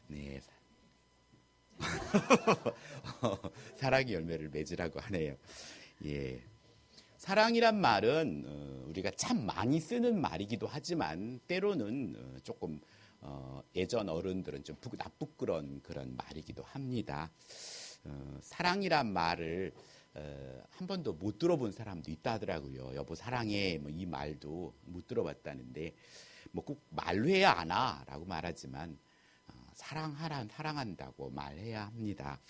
네. 사랑의 열매를 맺으라고 하네요. 예. 사랑이란 말은 우리가 참 많이 쓰는 말이기도 하지만 때로는 조금 예전 어른들은 좀 나쁘끄러운 그런 말이기도 합니다. 사랑이란 말을 한 번도 못 들어본 사람도 있다 하더라고요. 여보 사랑해 뭐 이 말도 못 들어봤다는데 뭐 꼭 말로 해야 아나라고 말하지만 사랑한다고 말해야 합니다.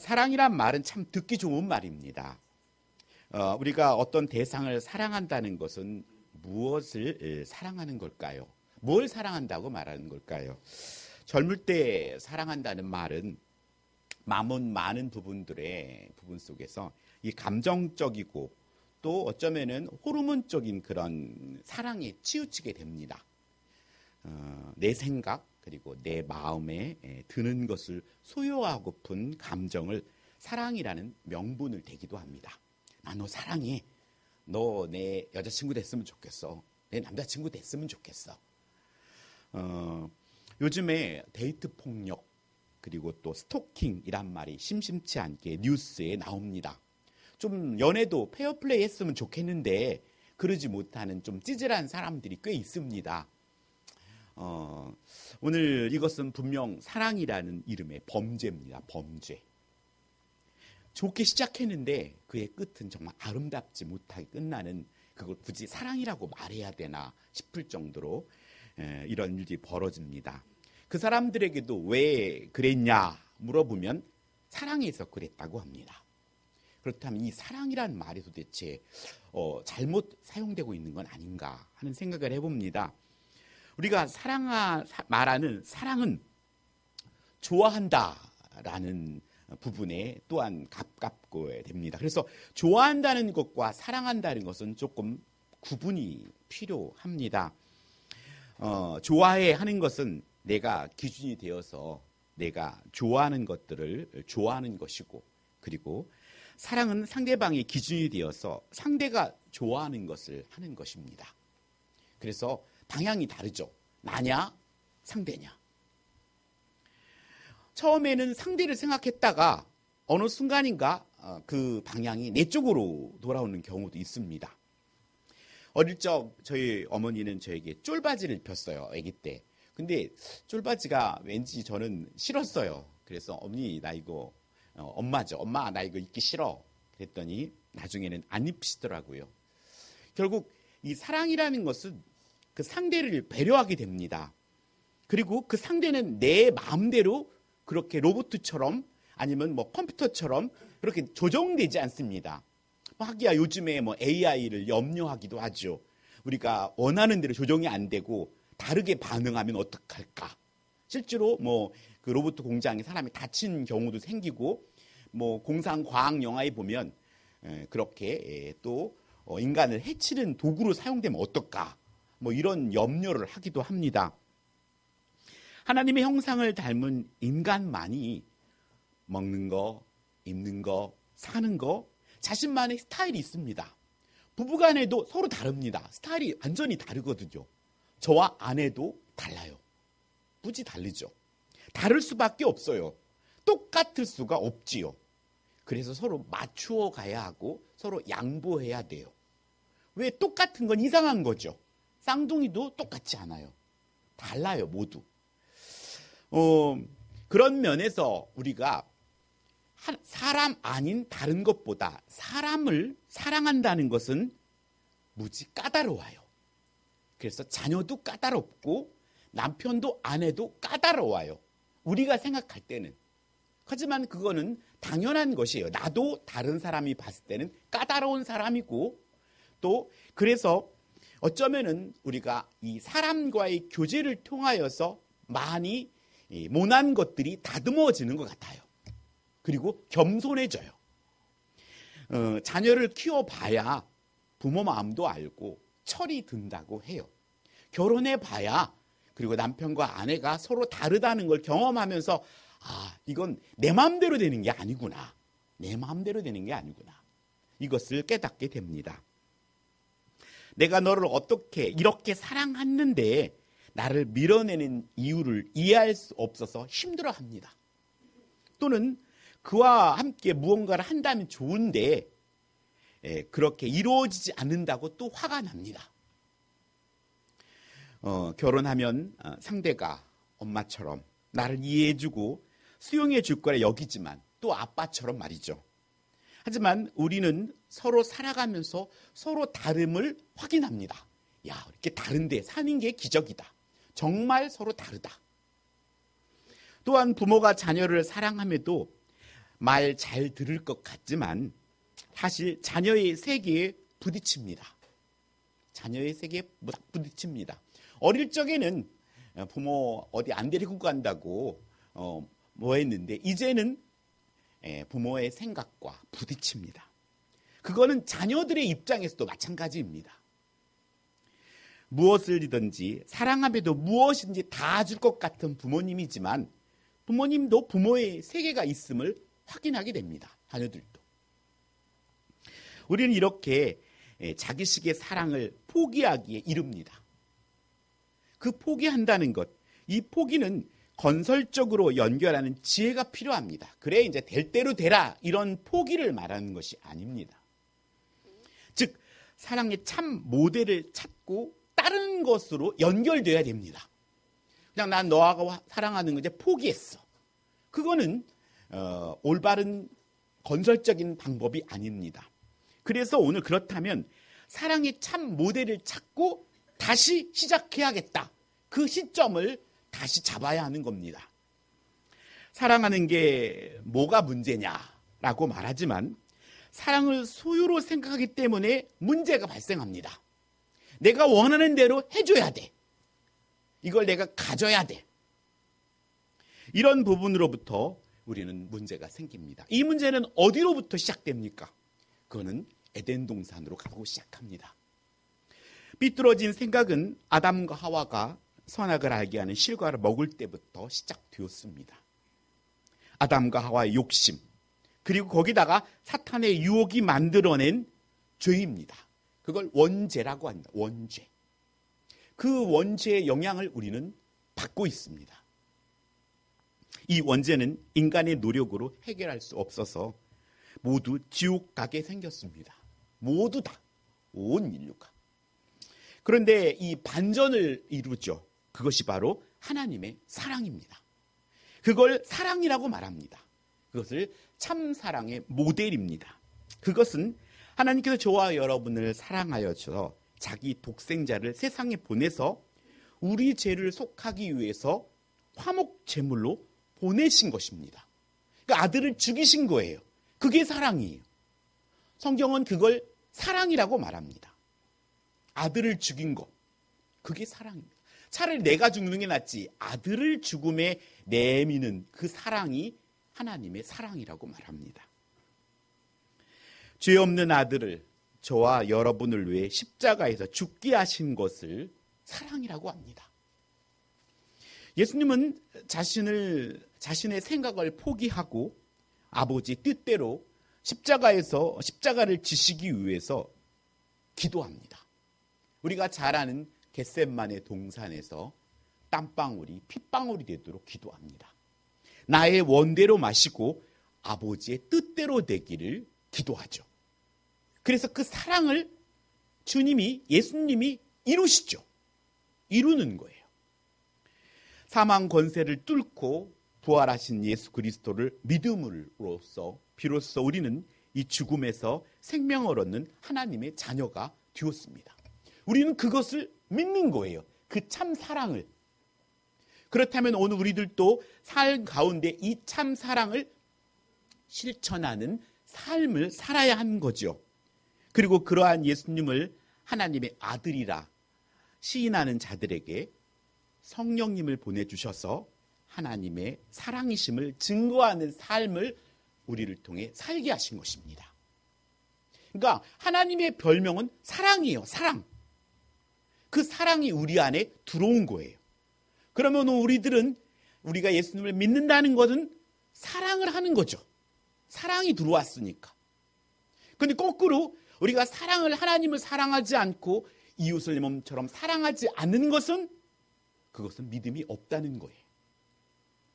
사랑이란 말은 참 듣기 좋은 말입니다. 우리가 어떤 대상을 사랑한다는 것은 무엇을 사랑하는 걸까요? 뭘 사랑한다고 말하는 걸까요? 젊을 때 사랑한다는 말은 많은 부분 속에서 이 감정적이고 또 어쩌면은 호르몬적인 그런 사랑에 치우치게 됩니다. 내 생각 그리고 내 마음에 드는 것을 소유하고픈 감정을 사랑이라는 명분을 대기도 합니다. 나 너 사랑해. 너 내 여자친구 됐으면 좋겠어. 내 남자친구 됐으면 좋겠어. 요즘에 데이트 폭력 그리고 또 스토킹이란 말이 심심치 않게 뉴스에 나옵니다. 좀 연애도 페어플레이 했으면 좋겠는데 그러지 못하는 좀 찌질한 사람들이 꽤 있습니다. 오늘 이것은 분명 사랑이라는 이름의 범죄입니다. 범죄. 좋게 시작했는데 그의 끝은 정말 아름답지 못하게 끝나는 그걸 굳이 사랑이라고 말해야 되나 싶을 정도로 이런 일이 벌어집니다. 그 사람들에게도 왜 그랬냐 물어보면 사랑해서 그랬다고 합니다. 그렇다면 이 사랑이란 말이 도대체 잘못 사용되고 있는 건 아닌가 하는 생각을 해봅니다. 우리가 말하는 사랑은 좋아한다라는 부분에 또한 가깝고 됩니다. 그래서 좋아한다는 것과 사랑한다는 것은 조금 구분이 필요합니다. 좋아해 하는 것은 내가 기준이 되어서 내가 좋아하는 것들을 좋아하는 것이고 그리고 사랑은 상대방의 기준이 되어서 상대가 좋아하는 것을 하는 것입니다. 그래서 방향이 다르죠. 나냐 상대냐. 처음에는 상대를 생각했다가 어느 순간인가 그 방향이 내 쪽으로 돌아오는 경우도 있습니다. 어릴 적 저희 어머니는 저에게 쫄바지를 입혔어요. 아기 때. 근데 쫄바지가 왠지 저는 싫었어요. 그래서 어머니 나 이거 엄마죠. 엄마 나 이거 입기 싫어. 그랬더니 나중에는 안 입히시더라고요. 결국 이 사랑이라는 것은 그 상대를 배려하게 됩니다. 그리고 그 상대는 내 마음대로 그렇게 로봇처럼 아니면 뭐 컴퓨터처럼 그렇게 조정되지 않습니다. 하기야 요즘에 뭐 AI를 염려하기도 하죠. 우리가 원하는 대로 조정이 안 되고 다르게 반응하면 어떡할까? 실제로 뭐 그 로봇 공장에 사람이 다친 경우도 생기고 뭐 공상 과학 영화에 보면 그렇게 또 인간을 해치는 도구로 사용되면 어떨까? 뭐 이런 염려를 하기도 합니다. 하나님의 형상을 닮은 인간만이 먹는 거, 입는 거, 사는 거 자신만의 스타일이 있습니다. 부부간에도 서로 다릅니다. 스타일이 완전히 다르거든요. 저와 아내도 달라요. 무지 다르죠. 다를 수밖에 없어요. 똑같을 수가 없지요. 그래서 서로 맞추어 가야 하고 서로 양보해야 돼요. 왜 똑같은 건 이상한 거죠. 쌍둥이도 똑같지 않아요. 달라요, 모두. 그런 면에서 우리가 사람 아닌 다른 것보다 사람을 사랑한다는 것은 무지 까다로워요. 그래서 자녀도 까다롭고 남편도 아내도 까다로워요. 우리가 생각할 때는. 하지만 그거는 당연한 것이에요. 나도 다른 사람이 봤을 때는 까다로운 사람이고 또 그래서 어쩌면은 우리가 이 사람과의 교제를 통하여서 많이 모난 것들이 다듬어지는 것 같아요. 그리고 겸손해져요. 자녀를 키워봐야 부모 마음도 알고 철이 든다고 해요. 결혼해봐야 그리고 남편과 아내가 서로 다르다는 걸 경험하면서 이건 내 마음대로 되는 게 아니구나. 내 마음대로 되는 게 아니구나. 이것을 깨닫게 됩니다. 내가 너를 어떻게 이렇게 사랑했는데 나를 밀어내는 이유를 이해할 수 없어서 힘들어합니다. 또는 그와 함께 무언가를 한다면 좋은데 그렇게 이루어지지 않는다고 또 화가 납니다. 결혼하면 상대가 엄마처럼 나를 이해해주고 수용해줄 거라 여기지만 또 아빠처럼 말이죠. 하지만 우리는 서로 살아가면서 서로 다름을 확인합니다. 야, 이렇게 다른데 사는 게 기적이다. 정말 서로 다르다. 또한 부모가 자녀를 사랑함에도 말 잘 들을 것 같지만 사실 자녀의 세계에 부딪힙니다. 자녀의 세계에 부딪힙니다. 어릴 적에는 부모 어디 안 데리고 간다고 뭐 했는데 이제는 부모의 생각과 부딪힙니다. 그거는 자녀들의 입장에서도 마찬가지입니다. 무엇을든지 사랑함에도 무엇인지 다 줄 것 같은 부모님이지만 부모님도 부모의 세계가 있음을 확인하게 됩니다. 자녀들도. 우리는 이렇게 자기식의 사랑을 포기하기에 이릅니다. 그 포기한다는 것, 이 포기는 건설적으로 연결하는 지혜가 필요합니다. 그래 이제 될 대로 되라 이런 포기를 말하는 것이 아닙니다. 즉 사랑의 참 모델을 찾고 다른 것으로 연결돼야 됩니다. 그냥 난 너하고 사랑하는 거 이제 포기했어. 그거는 올바른 건설적인 방법이 아닙니다. 그래서 오늘 그렇다면 사랑의 참 모델을 찾고 다시 시작해야겠다. 그 시점을 다시 잡아야 하는 겁니다. 사랑하는 게 뭐가 문제냐라고 말하지만 사랑을 소유로 생각하기 때문에 문제가 발생합니다. 내가 원하는 대로 해줘야 돼. 이걸 내가 가져야 돼. 이런 부분으로부터 우리는 문제가 생깁니다. 이 문제는 어디로부터 시작됩니까? 그거는 에덴 동산으로 가고 시작합니다. 삐뚤어진 생각은 아담과 하와가 선악을 알게 하는 실과를 먹을 때부터 시작되었습니다. 아담과 하와의 욕심, 그리고 거기다가 사탄의 유혹이 만들어낸 죄입니다. 그걸 원죄라고 합니다. 원죄. 그 원죄의 영향을 우리는 받고 있습니다. 이 원죄는 인간의 노력으로 해결할 수 없어서 모두 지옥 가게 생겼습니다. 모두 다, 온 인류가. 그런데 이 반전을 이루죠. 그것이 바로 하나님의 사랑입니다. 그걸 사랑이라고 말합니다. 그것을 참사랑의 모델입니다. 그것은 하나님께서 저와 여러분을 사랑하여서 자기 독생자를 세상에 보내서 우리 죄를 속하기 위해서 화목제물로 보내신 것입니다. 그러니까 아들을 죽이신 거예요. 그게 사랑이에요. 성경은 그걸 사랑이라고 말합니다. 아들을 죽인 것, 그게 사랑입니다. 차라리 내가 죽는 게 낫지 아들을 죽음에 내미는 그 사랑이 하나님의 사랑이라고 말합니다. 죄 없는 아들을 저와 여러분을 위해 십자가에서 죽게 하신 것을 사랑이라고 합니다. 예수님은 자신의 생각을 포기하고 아버지 뜻대로 십자가를 지시기 위해서 기도합니다. 우리가 잘 아는 겟셋마네 동산에서 땀방울이 핏방울이 되도록 기도합니다. 나의 원대로 마시고 아버지의 뜻대로 되기를 기도하죠. 그래서 그 사랑을 예수님이 이루시죠. 이루는 거예요. 사망 권세를 뚫고 부활하신 예수 그리스도를 믿음으로써 비로소 우리는 이 죽음에서 생명을 얻는 하나님의 자녀가 되었습니다. 우리는 그것을 믿는 거예요. 그 참 사랑을. 그렇다면 오늘 우리들도 삶 가운데 이 참 사랑을 실천하는 삶을 살아야 하는 거죠. 그리고 그러한 예수님을 하나님의 아들이라 시인하는 자들에게 성령님을 보내주셔서 하나님의 사랑이심을 증거하는 삶을 우리를 통해 살게 하신 것입니다. 그러니까 하나님의 별명은 사랑이에요. 사랑. 그 사랑이 우리 안에 들어온 거예요. 그러면 우리가 예수님을 믿는다는 것은 사랑을 하는 거죠. 사랑이 들어왔으니까. 그런데 거꾸로 우리가 하나님을 사랑하지 않고 이웃을 내 몸처럼 사랑하지 않는 것은 그것은 믿음이 없다는 거예요.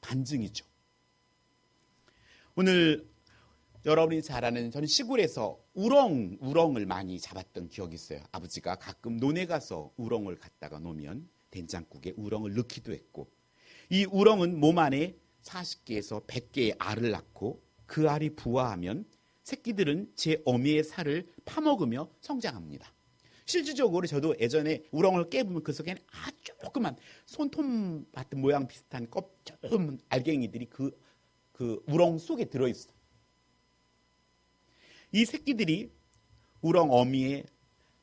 반증이죠. 오늘 여러분이 잘 아는, 저는 시골에서 우렁을 많이 잡았던 기억이 있어요. 아버지가 가끔 논에 가서 우렁을 갖다가 놓으면 된장국에 우렁을 넣기도 했고, 이 우렁은 몸 안에 40개에서 100개의 알을 낳고 그 알이 부화하면 새끼들은 제 어미의 살을 파먹으며 성장합니다. 실질적으로 저도 예전에 우렁을 깨보면 그 속에는 아주 조그만 손톱 같은 모양 비슷한 껍질 알갱이들이 그 우렁 속에 들어있어요. 이 새끼들이 우렁 어미의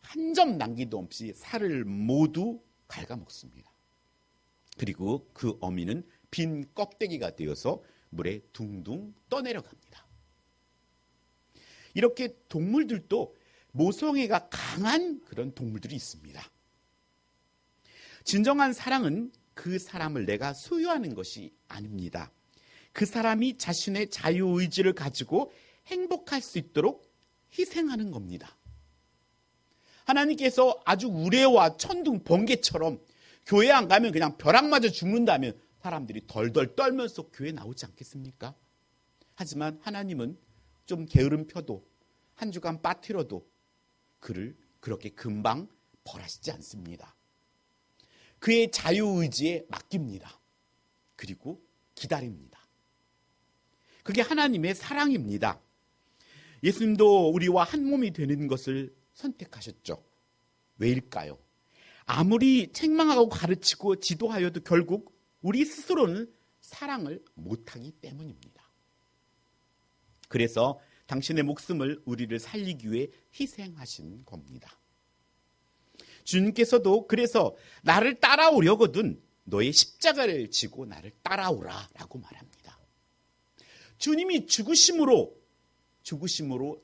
한 점 남기도 없이 살을 모두 갉아먹습니다. 그리고 그 어미는 빈 껍데기가 되어서 물에 둥둥 떠내려갑니다. 이렇게 동물들도 모성애가 강한 그런 동물들이 있습니다. 진정한 사랑은 그 사람을 내가 소유하는 것이 아닙니다. 그 사람이 자신의 자유의지를 가지고 행복할 수 있도록 희생하는 겁니다. 하나님께서 아주 우레와 천둥, 번개처럼 교회 안 가면 그냥 벼락 맞아 죽는다면 사람들이 덜덜 떨면서 교회 나오지 않겠습니까? 하지만 하나님은 좀 게으름 펴도 한 주간 빠뜨려도 그를 그렇게 금방 벌하시지 않습니다. 그의 자유의지에 맡깁니다. 그리고 기다립니다. 그게 하나님의 사랑입니다. 예수님도 우리와 한 몸이 되는 것을 선택하셨죠. 왜일까요? 아무리 책망하고 가르치고 지도하여도 결국 우리 스스로는 사랑을 못하기 때문입니다. 그래서 당신의 목숨을 우리를 살리기 위해 희생하신 겁니다. 주님께서도 그래서 나를 따라오려거든 너의 십자가를 지고 나를 따라오라 라고 말합니다. 주님이 죽으심으로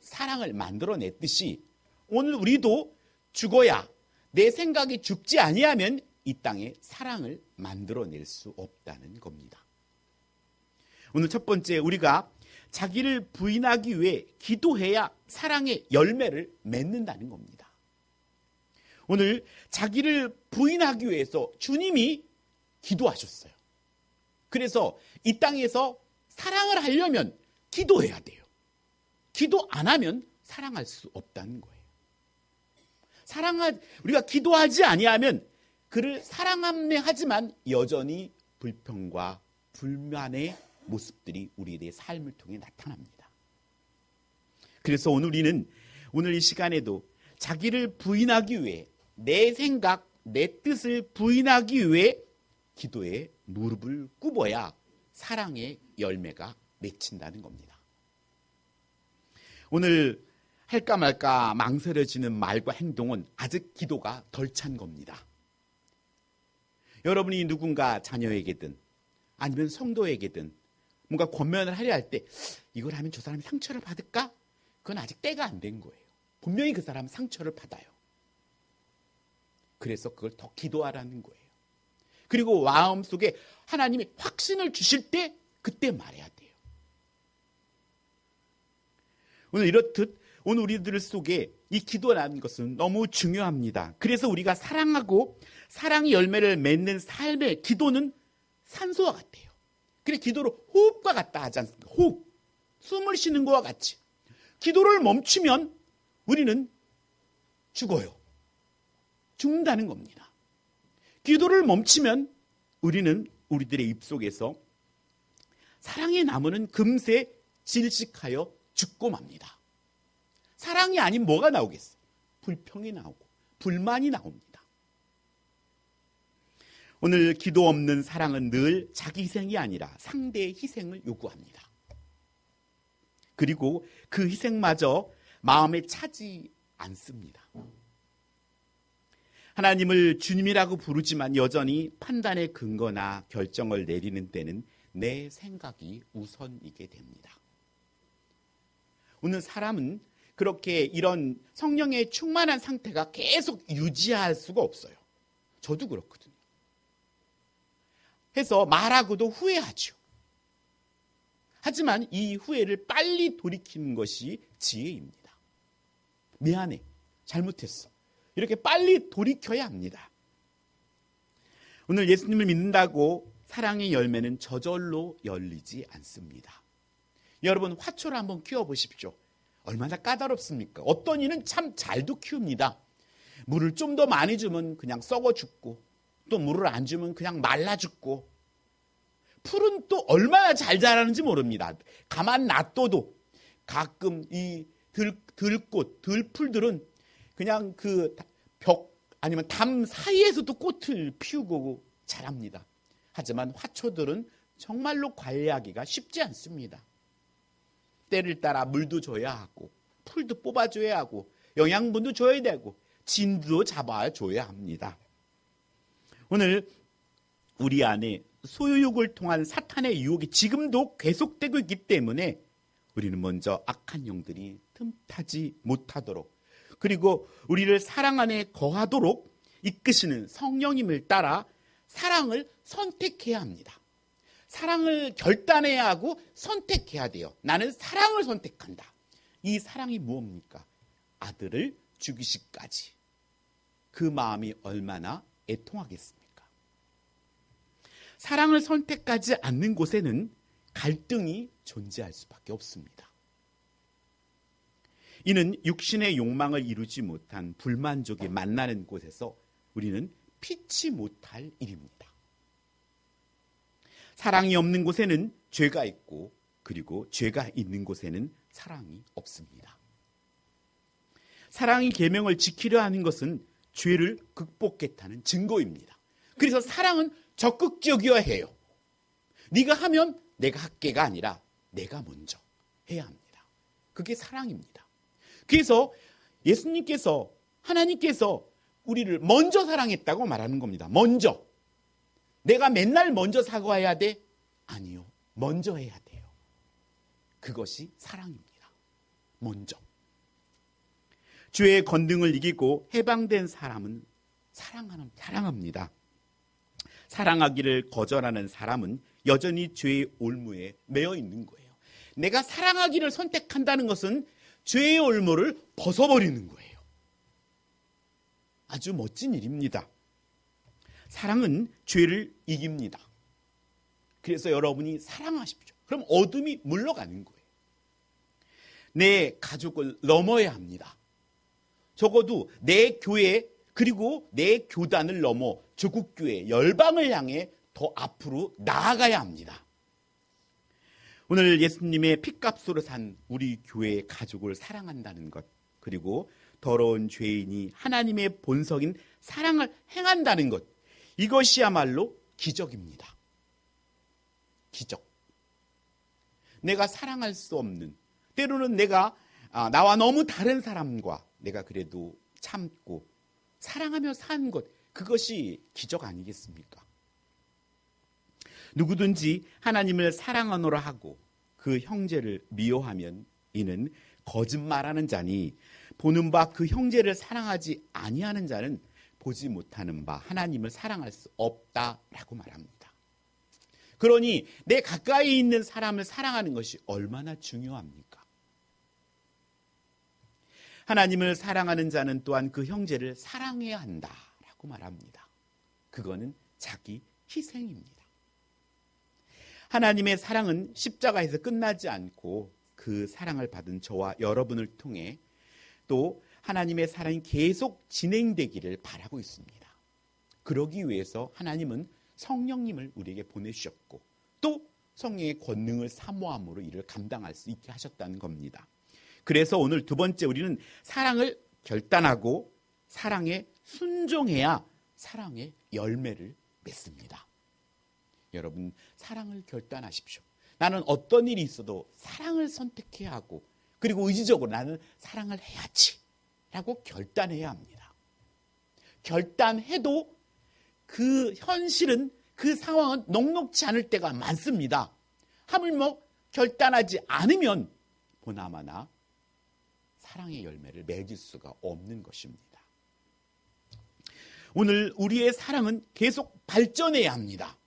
사랑을 만들어냈듯이 오늘 우리도 죽어야, 내 생각이 죽지 아니하면 이 땅에 사랑을 만들어낼 수 없다는 겁니다. 오늘 첫 번째, 우리가 자기를 부인하기 위해 기도해야 사랑의 열매를 맺는다는 겁니다. 오늘 자기를 부인하기 위해서 주님이 기도하셨어요. 그래서 이 땅에서 사랑을 하려면 기도해야 돼요. 기도 안 하면 사랑할 수 없다는 거예요. 우리가 기도하지 아니하면 그를 사랑함내 하지만 여전히 불평과 불만의 모습들이 우리의 삶을 통해 나타납니다. 그래서 오늘 이 시간에도 자기를 부인하기 위해, 내 생각, 내 뜻을 부인하기 위해 기도에 무릎을 꿇어야 사랑의 열매가 맺힌다는 겁니다. 오늘 할까 말까 망설여지는 말과 행동은 아직 기도가 덜 찬 겁니다. 여러분이 누군가 자녀에게든 아니면 성도에게든 뭔가 권면을 하려 할 때 이걸 하면 저 사람이 상처를 받을까? 그건 아직 때가 안 된 거예요. 분명히 그 사람은 상처를 받아요. 그래서 그걸 더 기도하라는 거예요. 그리고 마음속에 하나님이 확신을 주실 때 그때 말해야 돼요. 오늘 이렇듯 오늘 우리들 속에 이 기도라는 것은 너무 중요합니다. 그래서 우리가 사랑하고 사랑의 열매를 맺는 삶의 기도는 산소와 같아요. 그래, 기도로 호흡과 같다 하지 않습니까? 호흡, 숨을 쉬는 것과 같이. 기도를 멈추면 우리는 죽어요. 죽는다는 겁니다. 기도를 멈추면 우리는 우리들의 입속에서 사랑의 나무는 금세 질식하여 죽고 맙니다. 사랑이 아닌 뭐가 나오겠어요? 불평이 나오고 불만이 나옵니다. 오늘 기도 없는 사랑은 늘 자기 희생이 아니라 상대의 희생을 요구합니다. 그리고 그 희생마저 마음에 차지 않습니다. 하나님을 주님이라고 부르지만 여전히 판단의 근거나 결정을 내리는 때는 내 생각이 우선이게 됩니다. 오늘 사람은 그렇게 이런 성령의 충만한 상태가 계속 유지할 수가 없어요. 저도 그렇거든요. 해서 말하고도 후회하죠. 하지만 이 후회를 빨리 돌이키는 것이 지혜입니다. 미안해, 잘못했어. 이렇게 빨리 돌이켜야 합니다. 오늘 예수님을 믿는다고 사랑의 열매는 저절로 열리지 않습니다. 여러분, 화초를 한번 키워보십시오. 얼마나 까다롭습니까? 어떤 이는 참 잘도 키웁니다. 물을 좀 더 많이 주면 그냥 썩어 죽고, 또 물을 안 주면 그냥 말라 죽고, 풀은 또 얼마나 잘 자라는지 모릅니다. 가만 놔둬도 가끔 이 들꽃, 들풀들은 그냥 그 벽 아니면 담 사이에서도 꽃을 피우고 자랍니다. 하지만 화초들은 정말로 관리하기가 쉽지 않습니다. 때를 따라 물도 줘야 하고, 풀도 뽑아줘야 하고, 영양분도 줘야 되고, 진도 잡아줘야 합니다. 오늘 우리 안에 소유욕을 통한 사탄의 유혹이 지금도 계속되고 있기 때문에 우리는 먼저 악한 영들이 틈타지 못하도록, 그리고 우리를 사랑 안에 거하도록 이끄시는 성령님을 따라 사랑을 선택해야 합니다. 사랑을 결단해야 하고 선택해야 돼요. 나는 사랑을 선택한다. 이 사랑이 무엇입니까? 아들을 죽이시기까지. 그 마음이 얼마나 애통하겠습니까? 사랑을 선택하지 않는 곳에는 갈등이 존재할 수밖에 없습니다. 이는 육신의 욕망을 이루지 못한 불만족이 만나는 곳에서 우리는 피치 못할 일입니다. 사랑이 없는 곳에는 죄가 있고, 그리고 죄가 있는 곳에는 사랑이 없습니다. 사랑의 계명을 지키려 하는 것은 죄를 극복했다는 증거입니다. 그래서 사랑은 적극적이어야 해요. 네가 하면 내가 할게가 아니라 내가 먼저 해야 합니다. 그게 사랑입니다. 그래서 예수님께서, 하나님께서 우리를 먼저 사랑했다고 말하는 겁니다. 먼저. 내가 맨날 먼저 사과해야 돼? 아니요. 먼저 해야 돼요. 그것이 사랑입니다. 먼저. 죄의 건등을 이기고 해방된 사람은 사랑합니다. 사랑하기를 거절하는 사람은 여전히 죄의 올무에 매여 있는 거예요. 내가 사랑하기를 선택한다는 것은 죄의 올무를 벗어버리는 거예요. 아주 멋진 일입니다. 사랑은 죄를 이깁니다. 그래서 여러분이 사랑하십시오. 그럼 어둠이 물러가는 거예요. 내 가족을 넘어야 합니다. 적어도 내 교회, 그리고 내 교단을 넘어 조국교회, 열방을 향해 더 앞으로 나아가야 합니다. 오늘 예수님의 핏값으로 산 우리 교회의 가족을 사랑한다는 것, 그리고 더러운 죄인이 하나님의 본성인 사랑을 행한다는 것, 이것이야말로 기적입니다. 기적. 내가 사랑할 수 없는, 때로는 내가 나와 너무 다른 사람과 내가 그래도 참고 사랑하며 산 것, 그것이 기적 아니겠습니까? 누구든지 하나님을 사랑하노라 하고 그 형제를 미워하면 이는 거짓말하는 자니, 보는 바 그 형제를 사랑하지 아니하는 자는 보지 못하는 바 하나님을 사랑할 수 없다라고 말합니다. 그러니 내 가까이 있는 사람을 사랑하는 것이 얼마나 중요합니까? 하나님을 사랑하는 자는 또한 그 형제를 사랑해야 한다라고 말합니다. 그거는 자기 희생입니다. 하나님의 사랑은 십자가에서 끝나지 않고 그 사랑을 받은 저와 여러분을 통해 또 하나님의 사랑이 계속 진행되기를 바라고 있습니다. 그러기 위해서 하나님은 성령님을 우리에게 보내주셨고 또 성령의 권능을 사모함으로 이를 감당할 수 있게 하셨다는 겁니다. 그래서 오늘 두 번째, 우리는 사랑을 결단하고 사랑에 순종해야 사랑의 열매를 맺습니다. 여러분, 사랑을 결단하십시오. 나는 어떤 일이 있어도 사랑을 선택해야 하고, 그리고 의지적으로 나는 사랑을 해야지 라고 결단해야 합니다. 결단해도 그 현실은, 그 상황은 녹록지 않을 때가 많습니다. 하물며 결단하지 않으면 보나마나 사랑의 열매를 맺을 수가 없는 것입니다. 오늘 우리의 사랑은 계속 발전해야 합니다.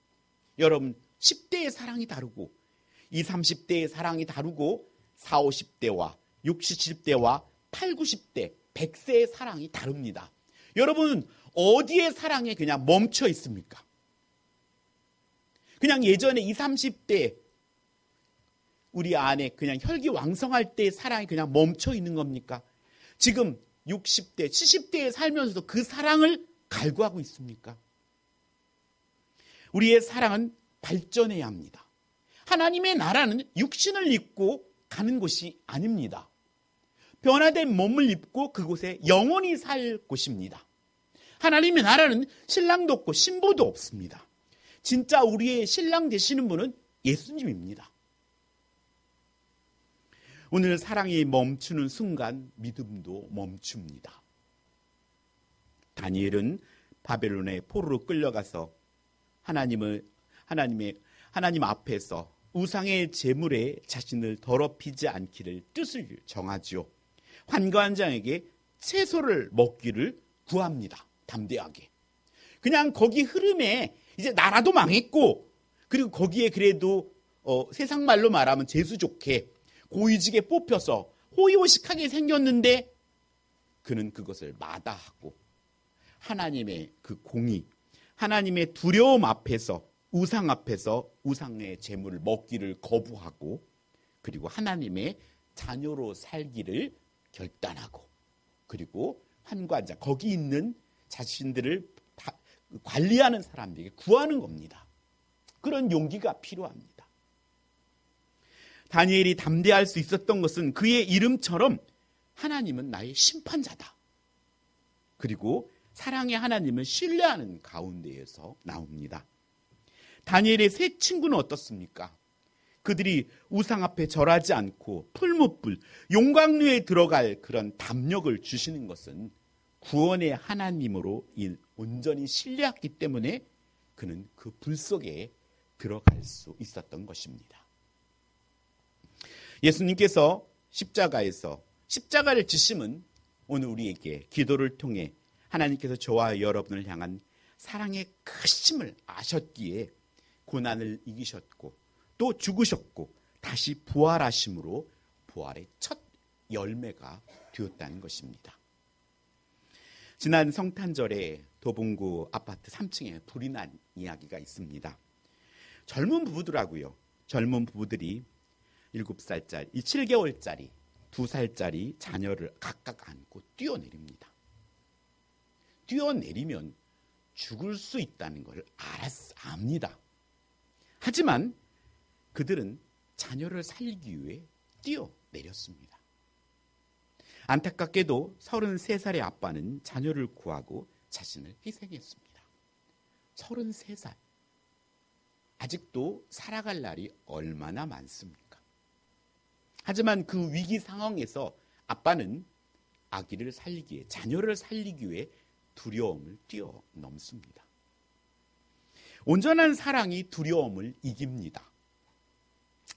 여러분, 10대의 사랑이 다르고 20, 30대의 사랑이 다르고 40, 50대와 60, 70대와 80, 90대, 100세의 사랑이 다릅니다. 여러분은 어디에 사랑에 그냥 멈춰 있습니까? 그냥 예전에 20, 30대 우리 안에 그냥 혈기왕성할 때 사랑이 그냥 멈춰 있는 겁니까? 지금 60대, 70대에 살면서도 그 사랑을 갈구하고 있습니까? 우리의 사랑은 발전해야 합니다. 하나님의 나라는 육신을 입고 가는 곳이 아닙니다. 변화된 몸을 입고 그곳에 영원히 살 곳입니다. 하나님의 나라는 신랑도 없고 신부도 없습니다. 진짜 우리의 신랑 되시는 분은 예수님입니다. 오늘 사랑이 멈추는 순간 믿음도 멈춥니다. 다니엘은 바벨론의 포로로 끌려가서 하나님 앞에서 우상의 제물에 자신을 더럽히지 않기를 뜻을 정하지요. 환관장에게 채소를 먹기를 구합니다. 담대하게. 그냥 거기 흐름에 이제 나라도 망했고, 그리고 거기에 그래도 세상 말로 말하면 재수 좋게 고위직에 뽑혀서 호의호식하게 생겼는데 그는 그것을 마다하고 하나님의 그 공의, 하나님의 두려움 앞에서 우상 앞에서 우상의 제물을 먹기를 거부하고 그리고 하나님의 자녀로 살기를 결단하고 그리고 환관자, 거기 있는 자신들을 관리하는 사람들에게 구하는 겁니다. 그런 용기가 필요합니다. 다니엘이 담대할 수 있었던 것은 그의 이름처럼 하나님은 나의 심판자다. 그리고 사랑의 하나님을 신뢰하는 가운데에서 나옵니다. 다니엘의 세 친구는 어떻습니까? 그들이 우상 앞에 절하지 않고 풀무불, 용광로에 들어갈 그런 담력을 주시는 것은 구원의 하나님으로 온전히 신뢰했기 때문에 그는 그 불 속에 들어갈 수 있었던 것입니다. 예수님께서 십자가에서 십자가를 지심은 오늘 우리에게 기도를 통해 하나님께서 저와 여러분을 향한 사랑의 크심을 아셨기에 고난을 이기셨고 또 죽으셨고 다시 부활하심으로 부활의 첫 열매가 되었다는 것입니다. 지난 성탄절에 도봉구 아파트 3층에 불이 난 이야기가 있습니다. 젊은 부부더라고요. 젊은 부부들이 7살짜리, 7개월짜리, 2살짜리 자녀를 각각 안고 뛰어내립니다. 뛰어내리면 죽을 수 있다는 걸 압니다. 하지만 그들은 자녀를 살리기 위해 뛰어내렸습니다. 안타깝게도 33살의 아빠는 자녀를 구하고 자신을 희생했습니다. 33살. 아직도 살아갈 날이 얼마나 많습니까? 하지만 그 위기 상황에서 아빠는 아기를 살리기 위해, 자녀를 살리기 위해 두려움을 뛰어넘습니다. 온전한 사랑이 두려움을 이깁니다.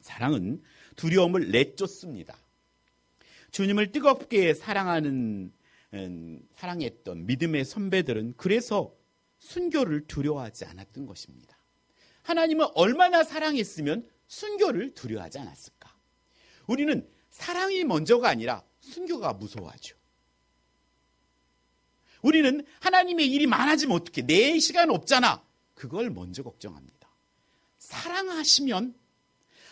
사랑은 두려움을 내쫓습니다. 주님을 뜨겁게 사랑했던 믿음의 선배들은 그래서 순교를 두려워하지 않았던 것입니다. 하나님을 얼마나 사랑했으면 순교를 두려워하지 않았을까? 우리는 사랑이 먼저가 아니라 순교가 무서워하죠. 우리는 하나님의 일이 많아지면 어떡해? 내 시간 없잖아. 그걸 먼저 걱정합니다. 사랑하시면,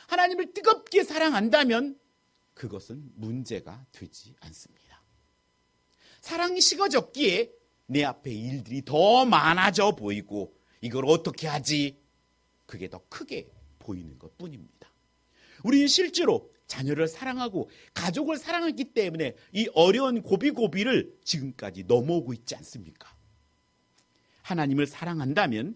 하나님을 뜨겁게 사랑한다면 그것은 문제가 되지 않습니다. 사랑이 식어졌기에 내 앞에 일들이 더 많아져 보이고 이걸 어떻게 하지? 그게 더 크게 보이는 것뿐입니다. 우리는 실제로 자녀를 사랑하고 가족을 사랑했기 때문에 이 어려운 고비고비를 지금까지 넘어오고 있지 않습니까? 하나님을 사랑한다면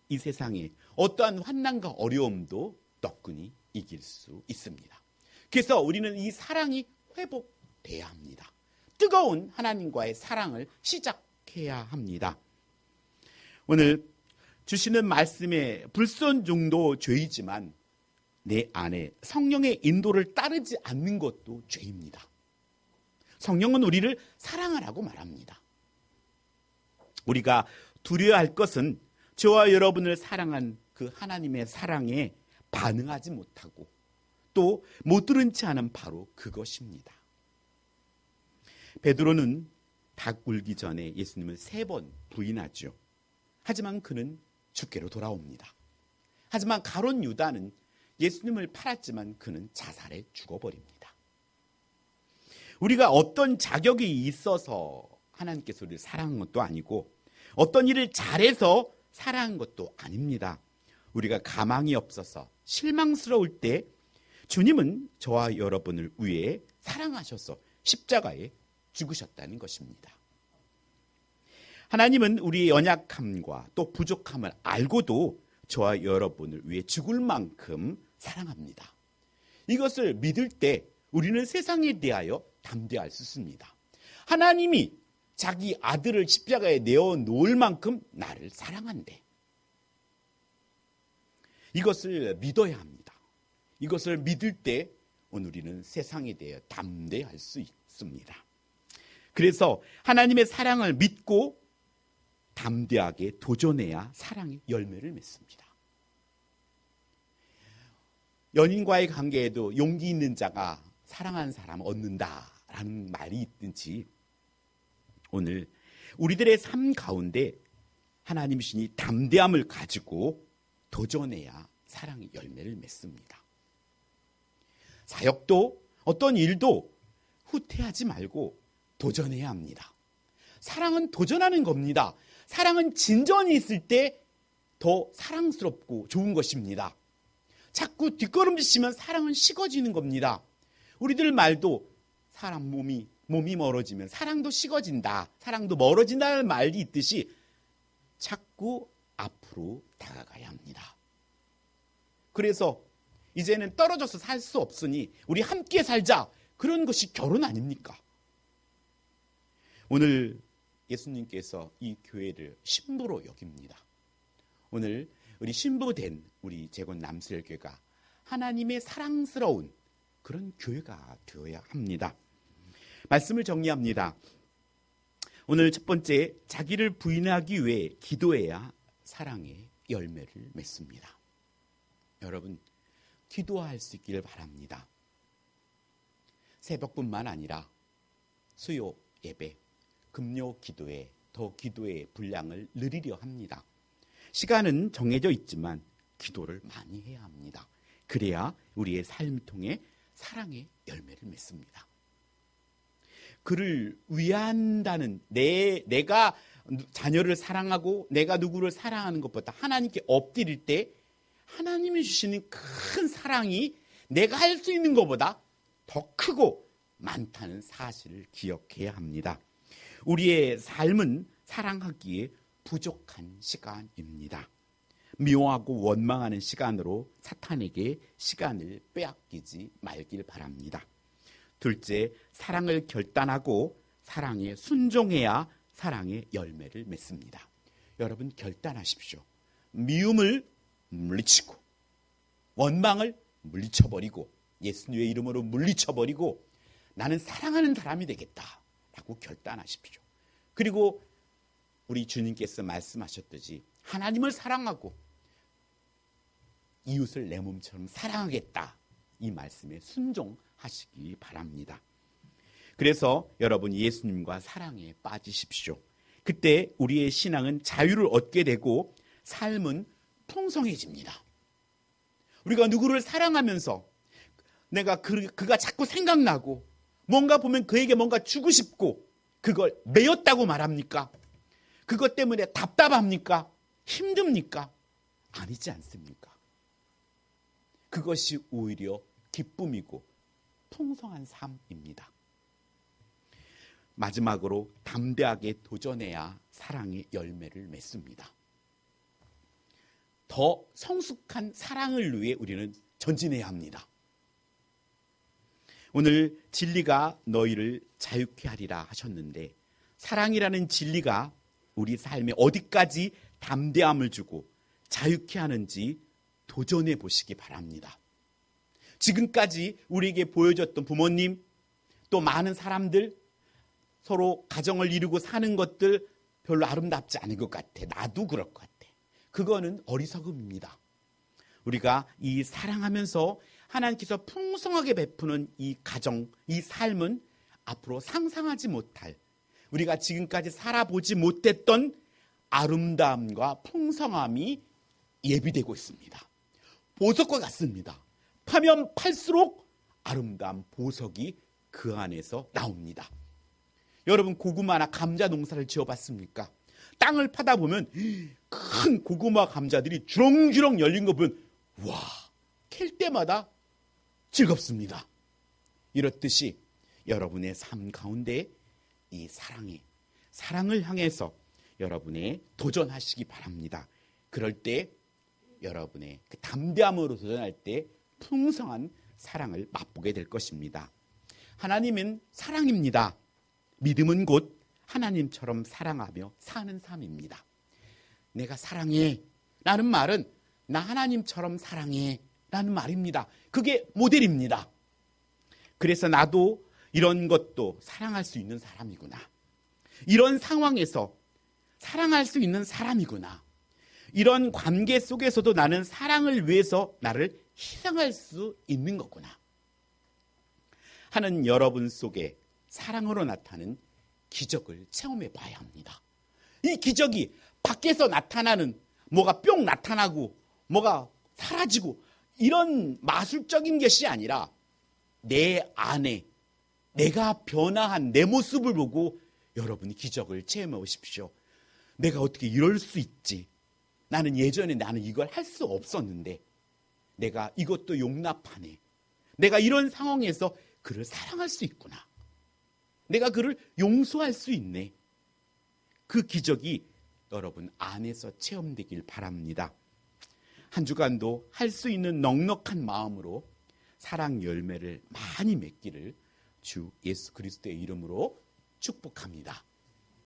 이 세상에 어떠한 환난과 어려움도 너끈히 이길 수 있습니다. 그래서 우리는 이 사랑이 회복돼야 합니다. 뜨거운 하나님과의 사랑을 시작해야 합니다. 오늘 주시는 말씀에 불순종도 죄이지만 내 안에 성령의 인도를 따르지 않는 것도 죄입니다. 성령은 우리를 사랑하라고 말합니다. 우리가 두려워할 것은 저와 여러분을 사랑한 그 하나님의 사랑에 반응하지 못하고 또 못 들은 채 하는 바로 그것입니다. 베드로는 닭 울기 전에 예수님을 3번 부인하죠. 하지만 그는 주께로 돌아옵니다. 하지만 가룟 유다는 예수님을 팔았지만 그는 자살해 죽어버립니다. 우리가 어떤 자격이 있어서 하나님께서 우리를 사랑한 것도 아니고 어떤 일을 잘해서 사랑한 것도 아닙니다. 우리가 가망이 없어서 실망스러울 때 주님은 저와 여러분을 위해 사랑하셔서 십자가에 죽으셨다는 것입니다. 하나님은 우리의 연약함과 또 부족함을 알고도 저와 여러분을 위해 죽을 만큼 사랑합니다. 이것을 믿을 때 우리는 세상에 대하여 담대할 수 있습니다. 하나님이 자기 아들을 십자가에 내어놓을 만큼 나를 사랑한대. 이것을 믿어야 합니다. 이것을 믿을 때 우리는 세상에 대해 담대할 수 있습니다. 그래서 하나님의 사랑을 믿고 담대하게 도전해야 사랑의 열매를 맺습니다. 연인과의 관계에도 용기 있는 자가 사랑하는 사람을 얻는다라는 말이 있든지 오늘 우리들의 삶 가운데 하나님이시니 담대함을 가지고 도전해야 사랑의 열매를 맺습니다. 사역도 어떤 일도 후퇴하지 말고 도전해야 합니다. 사랑은 도전하는 겁니다. 사랑은 진전이 있을 때 더 사랑스럽고 좋은 것입니다. 자꾸 뒷걸음질 치면 사랑은 식어지는 겁니다. 우리들 말도 사람 몸이 멀어지면 사랑도 식어진다. 사랑도 멀어진다는 말이 있듯이 자꾸 앞으로 다가가야 합니다. 그래서 이제는 떨어져서 살 수 없으니 우리 함께 살자. 그런 것이 결혼 아닙니까? 오늘 예수님께서 이 교회를 신부로 여깁니다. 오늘 우리 신부된 우리 재건 남수혈교회가 하나님의 사랑스러운 그런 교회가 되어야 합니다. 말씀을 정리합니다. 오늘 첫 번째, 자기를 부인하기 위해 기도해야 사랑의 열매를 맺습니다. 여러분, 기도할 수 있기를 바랍니다. 새벽뿐만 아니라 수요 예배, 금요 기도에 더 기도의 분량을 늘리려 합니다. 시간은 정해져 있지만 기도를 많이 해야 합니다. 그래야 우리의 삶을 통해 사랑의 열매를 맺습니다. 그를 위한다는 내가 자녀를 사랑하고 내가 누구를 사랑하는 것보다 하나님께 엎드릴 때 하나님이 주시는 큰 사랑이 내가 할 수 있는 것보다 더 크고 많다는 사실을 기억해야 합니다. 우리의 삶은 사랑하기에 부족한 시간입니다. 미워하고 원망하는 시간으로 사탄에게 시간을 빼앗기지 말길 바랍니다. 둘째, 사랑을 결단하고 사랑에 순종해야 사랑의 열매를 맺습니다. 여러분 결단하십시오. 미움을 물리치고 원망을 물리쳐버리고 예수님의 이름으로 물리쳐버리고 나는 사랑하는 사람이 되겠다라고 결단하십시오. 그리고 우리 주님께서 말씀하셨듯이 하나님을 사랑하고 이웃을 내 몸처럼 사랑하겠다. 이 말씀에 순종하시기 바랍니다. 그래서 여러분 예수님과 사랑에 빠지십시오. 그때 우리의 신앙은 자유를 얻게 되고 삶은 풍성해집니다. 우리가 누구를 사랑하면서 내가 그가 자꾸 생각나고 뭔가 보면 그에게 뭔가 주고 싶고 그걸 매였다고 말합니까? 그것 때문에 답답합니까? 힘듭니까? 아니지 않습니까? 그것이 오히려 기쁨이고 풍성한 삶입니다. 마지막으로 담대하게 도전해야 사랑의 열매를 맺습니다. 더 성숙한 사랑을 위해 우리는 전진해야 합니다. 오늘 진리가 너희를 자유케 하리라 하셨는데 사랑이라는 진리가 우리 삶에 어디까지 담대함을 주고 자유케 하는지 도전해 보시기 바랍니다. 지금까지 우리에게 보여줬던 부모님 또 많은 사람들 서로 가정을 이루고 사는 것들 별로 아름답지 않은 것 같아. 나도 그럴 것 같아. 그거는 어리석음입니다. 우리가 이 사랑하면서 하나님께서 풍성하게 베푸는 이 가정, 이 삶은 앞으로 상상하지 못할 우리가 지금까지 살아보지 못했던 아름다움과 풍성함이 예비되고 있습니다. 보석과 같습니다. 파면 팔수록 아름다운 보석이 그 안에서 나옵니다. 여러분 고구마나 감자 농사를 지어봤습니까? 땅을 파다 보면 큰 고구마 감자들이 주렁주렁 열린 거 보면 와, 캘 때마다 즐겁습니다. 이렇듯이 여러분의 삶 가운데 이 사랑을 향해서 여러분의 도전하시기 바랍니다. 그럴 때 여러분의 그 담대함으로 도전할 때 풍성한 사랑을 맛보게 될 것입니다. 하나님은 사랑입니다. 믿음은 곧 하나님처럼 사랑하며 사는 삶입니다. 내가 사랑해 라는 말은 나 하나님처럼 사랑해 라는 말입니다. 그게 모델입니다. 그래서 나도 이런 것도 사랑할 수 있는 사람이구나. 이런 상황에서 사랑할 수 있는 사람이구나. 이런 관계 속에서도 나는 사랑을 위해서 나를 희생할 수 있는 거구나 하는 여러분 속에 사랑으로 나타나는 기적을 체험해 봐야 합니다. 이 기적이 밖에서 나타나는 뭐가 뿅 나타나고 뭐가 사라지고 이런 마술적인 것이 아니라 내 안에 내가 변화한 내 모습을 보고 여러분이 기적을 체험해 보십시오. 내가 어떻게 이럴 수 있지? 나는 예전에 나는 이걸 할 수 없었는데 내가 이것도 용납하네. 내가 이런 상황에서 그를 사랑할 수 있구나. 내가 그를 용서할 수 있네. 그 기적이 여러분 안에서 체험되길 바랍니다. 한 주간도 할 수 있는 넉넉한 마음으로 사랑 열매를 많이 맺기를 주 예수 그리스도의 이름으로 축복합니다.